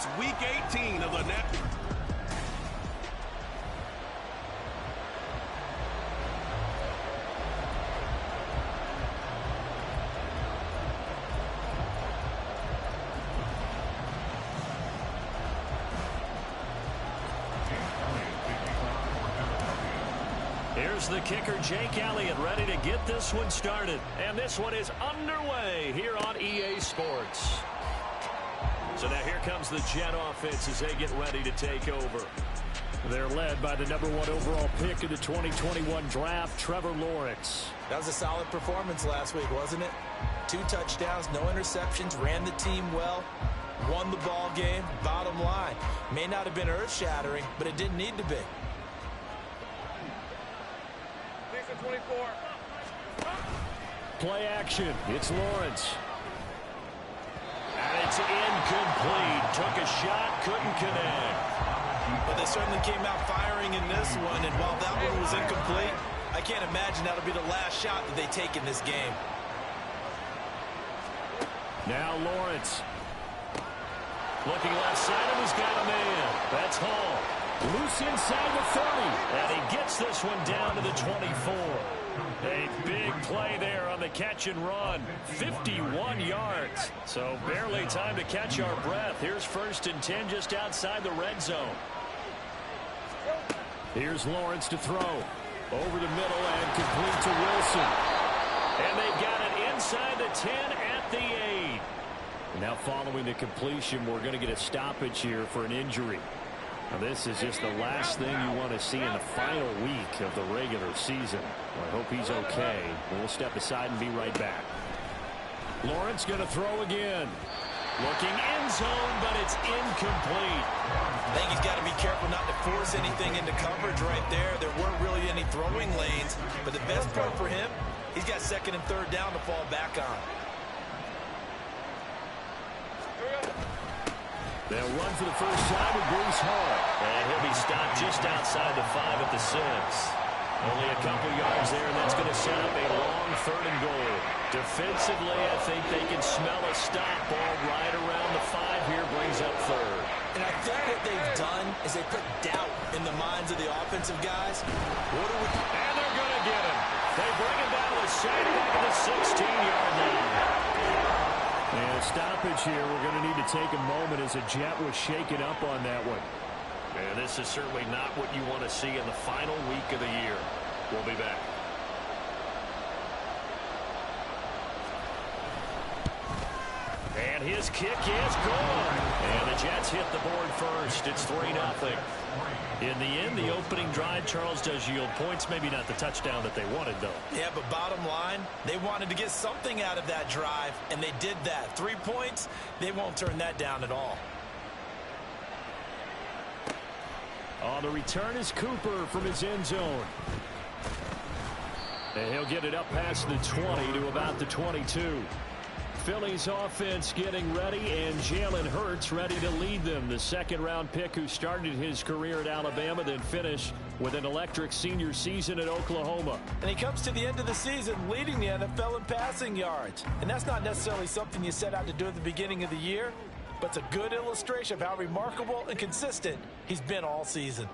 It's Week 18 of the net. Here's the kicker, Jake Elliott, ready to get this one started. And this one is underway here on EA Sports. So now here comes the Jet offense as they get ready to take over. They're led by the #1 overall pick of the 2021 draft, Trevor Lawrence. That was a solid performance last week, wasn't it? 2 touchdowns, no interceptions, ran the team well, won the ball game. Bottom line, may not have been earth-shattering, but it didn't need to be. 24. Play action. It's Lawrence. And it's incomplete. Took a shot, couldn't connect. But they certainly came out firing in this one, and while that one was incomplete, I can't imagine that'll be the last shot that they take in this game. Now Lawrence. Looking left side of his got a man. That's Hall. Loose inside the 30. And he gets this one down to the 24. A big play there on the catch and run. 51 yards. So barely time to catch our breath. Here's 1st and 10 just outside the red zone. Here's Lawrence to throw. Over the middle and complete to Wilson. And they've got it inside the 10 at the 8. Now following the completion, we're going to get a stoppage here for an injury. Now this is just the last thing you want to see in the final week of the regular season. Well, I hope he's okay. We'll step aside and be right back. Lawrence going to throw again. Looking end zone, but it's incomplete. I think he's got to be careful not to force anything into coverage right there. There weren't really any throwing lanes, but the best part for him, he's got 2nd and 3rd down to fall back on. They'll run for the first time with Bruce Hall. And he'll be stopped just outside the 5 at the 6. Only a couple yards there, and that's going to set up a long 3rd and goal. Defensively, I think they can smell a stop ball right around the 5 here, brings up 3rd. And I think what they've done is they put doubt in the minds of the offensive guys. And they're going to get him. They bring him down to the side back of the 16-yard line. And a stoppage here. We're going to need to take a moment as a Jet was shaken up on that one. And this is certainly not what you want to see in the final week of the year. We'll be back. And his kick is gone. And the Jets hit the board first. It's 3-0. In the end, the opening drive, Charles, does yield points. Maybe not the touchdown that they wanted, though. Yeah, but bottom line, they wanted to get something out of that drive, and they did that. 3 points, they won't turn that down at all. On the return is Cooper from his end zone. And he'll get it up past the 20 to about the 22. Philly's offense getting ready, and Jalen Hurts ready to lead them. The 2nd-round pick who started his career at Alabama, then finished with an electric senior season at Oklahoma. And he comes to the end of the season leading the NFL in passing yards. And that's not necessarily something you set out to do at the beginning of the year, but it's a good illustration of how remarkable and consistent he's been all season.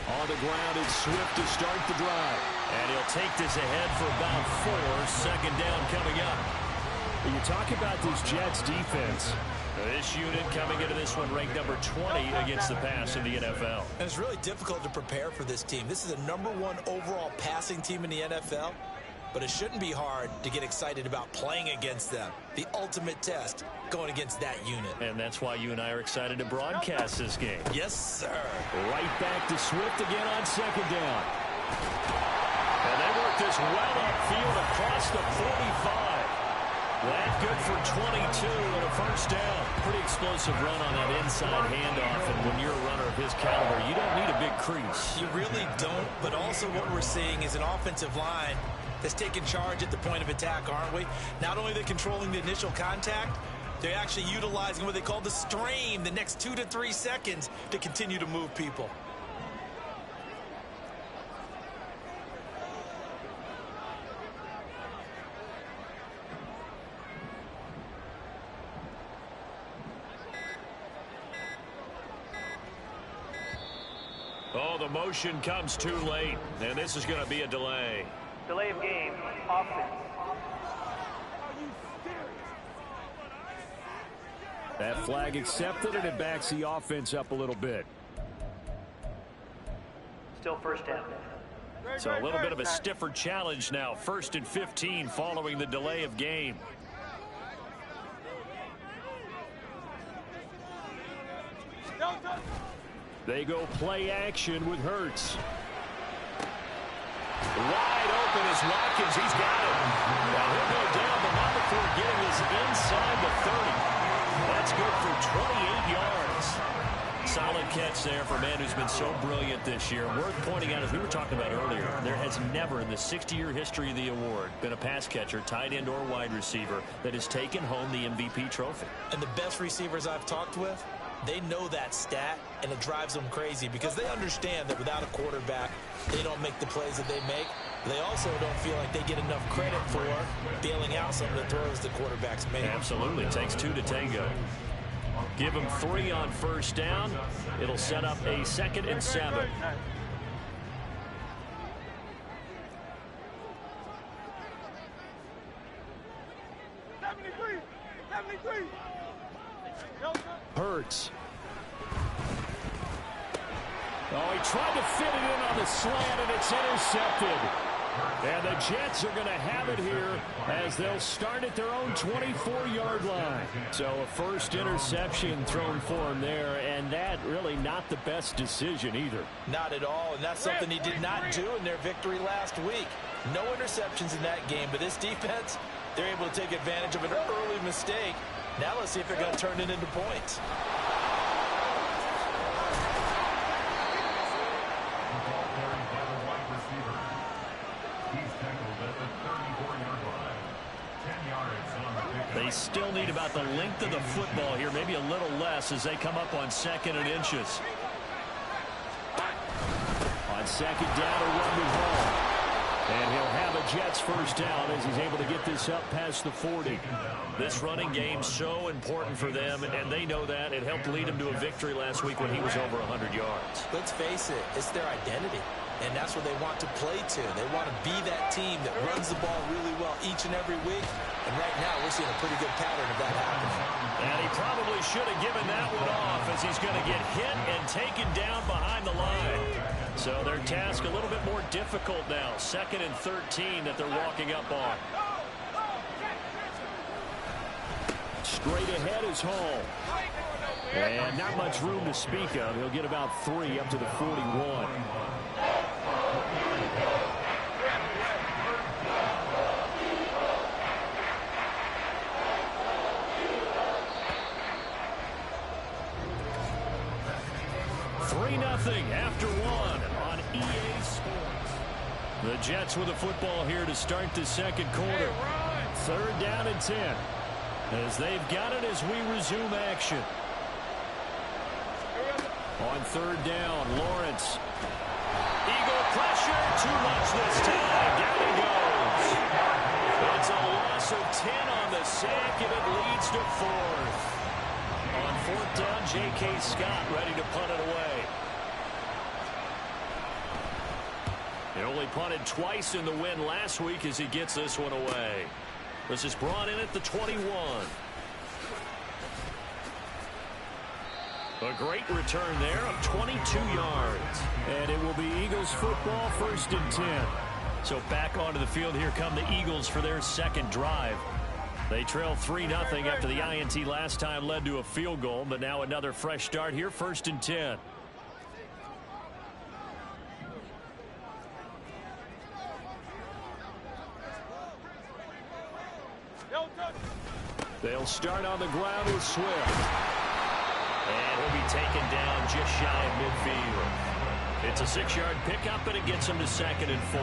On the ground, it's Swift to start the drive. And he'll take this ahead for about 4. 2nd down coming up. When you talk about this Jets defense, this unit coming into this one ranked number 20 against the pass in the NFL. And it's really difficult to prepare for this team. This is a #1 overall passing team in the NFL. But it shouldn't be hard to get excited about playing against them. The ultimate test going against that unit. And that's why you and I are excited to broadcast this game. Yes, sir. Right back to Swift again on 2nd down. And they work this well upfield across the 45. That good for 22 and a 1st down. Pretty explosive run on that inside handoff. And when you're a runner of his caliber, you don't need a big crease. You really don't. But also what we're seeing is an offensive line that's taking charge at the point of attack, aren't we? Not only are they controlling the initial contact, they're actually utilizing what they call the strain, the next 2 to 3 seconds, to continue to move people. Oh, the motion comes too late, and this is going to be a delay. Delay of game, offense. That flag accepted, and it backs the offense up a little bit. Still first down. So a little bit of a stiffer challenge now. 1st and 15 following the delay of game. They go play action with Hurts. Wide open is Watkins. He's got it. Now he'll go down, but not before getting this inside the 30. That's good for 28 yards. Solid catch there for a man who's been so brilliant this year. Worth pointing out, as we were talking about earlier, there has never in the 60-year history of the award been a pass catcher, tight end or wide receiver that has taken home the MVP trophy. And the best receivers I've talked with, they know that stat, and it drives them crazy because they understand that without a quarterback, they don't make the plays that they make. They also don't feel like they get enough credit for bailing out some of the throws the quarterbacks make. Absolutely. It takes 2 to tango. Give them 3 on first down. It'll set up a 2nd and 7. Hurts. Oh, he tried to fit it in on the slant, and it's intercepted. And the Jets are going to have it here as they'll start at their own 24-yard line. So a first interception thrown for him there, and that really not the best decision either. Not at all, and that's something he did not do in their victory last week. No interceptions in that game, but this defense, they're able to take advantage of an early mistake. Now let's see if they're going to turn it into points. They still need about the length of the football here, maybe a little less as they come up on 2nd and inches. On 2nd down, a run with Hall. And he'll have a Jets first down as he's able to get this up past the 40. This running game so important for them, and they know that. It helped lead them to a victory last week when he was over 100 yards. Let's face it, it's their identity. And that's what they want to play to. They want to be that team that runs the ball really well each and every week. And right now, we're seeing a pretty good pattern of that happening. And he probably should have given that one off as he's going to get hit and taken down behind the line. So their task a little bit more difficult now. 2nd and 13 that they're walking up on. Straight ahead is Hall. And not much room to speak of. He'll get about 3 up to the 41. After 1 on EA Sports. The Jets with the football here to start the 2nd quarter. 3rd down and 10. As they've got it as we resume action. On 3rd down, Lawrence. Eagle pressure, too much this time. Down he goes. It's a loss of 10 on the sack, and it leads to 4th. On 4th down, J.K. Scott ready to punt it away. He only punted twice in the win last week as he gets this one away. This is brought in at the 21. A great return there of 22 yards. And it will be Eagles football, 1st and 10. So back onto the field, here come the Eagles for their 2nd drive. They trail 3-0 after the INT last time led to a field goal, but now another fresh start here, 1st and 10. They'll start on the ground with Swift. And he'll be taken down just shy of midfield. It's a 6-yard pickup, and it gets him to 2nd and 4.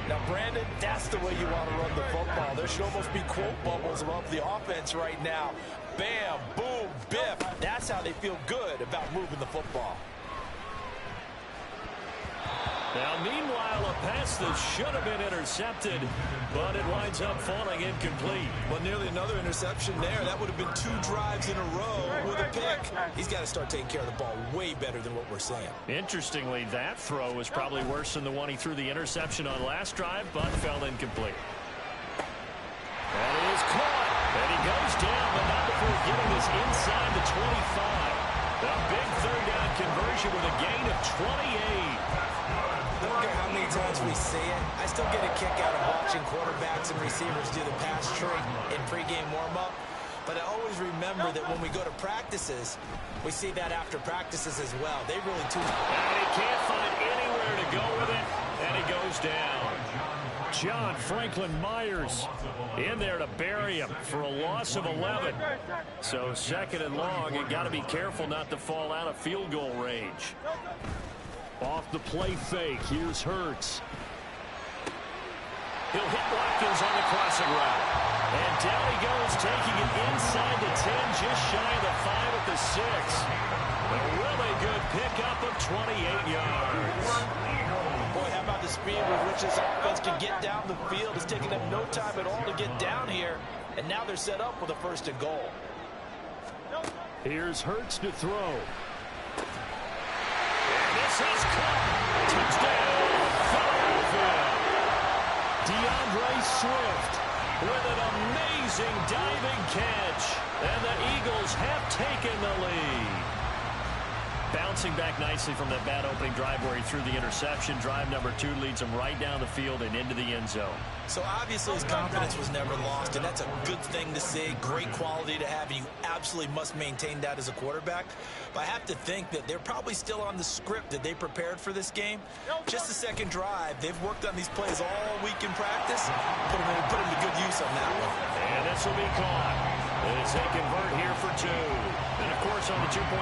Now, Brandon, that's the way you want to run the football. There should almost be quote bubbles above the offense right now. Bam, boom, biff. That's how they feel good about moving the football. Now, meanwhile, a pass that should have been intercepted, but it winds up falling incomplete. Well, nearly another interception there. That would have been 2 drives in a row with a pick. He's got to start taking care of the ball way better than what we're seeing. Interestingly, that throw was probably worse than the one he threw the interception on last drive, but fell incomplete. That is caught, and he goes down, but not before getting this inside the 25. A big 3rd down conversion with a gain of 28. I don't care how many times we see it. I still get a kick out of watching quarterbacks and receivers do the pass trick in pregame warm-up. But I always remember that when we go to practices, we see that after practices as well. They really tune. And he can't find anywhere to go with it, and he goes down. John Franklin Myers in there to bury him for a loss of 11. So 2nd and long, you got to be careful not to fall out of field goal range. Off the play fake, here's Hurts. He'll hit Watkins on the crossing route. And down he goes, taking it inside the 10, just shy of the 5 at the 6. A really good pickup of 28 yards. Boy, how about the speed with which this offense can get down the field? It's taking them no time at all to get down here. And now they're set up with a 1st and goal. Here's Hurts to throw. This is caught. Touchdown, Philadelphia. DeAndre Swift with an amazing diving catch. And the Eagles have taken the lead. Bouncing back nicely from that bad opening drive where he threw the interception. Drive number 2 leads him right down the field and into the end zone. So obviously his confidence was never lost, and that's a good thing to see. Great quality to have, and you absolutely must maintain that as a quarterback. But I have to think that they're probably still on the script that they prepared for this game. Just the 2nd drive. They've worked on these plays all week in practice. Put them to good use on that one. And this will be caught as they convert here for 2. And, of course, on the 2-point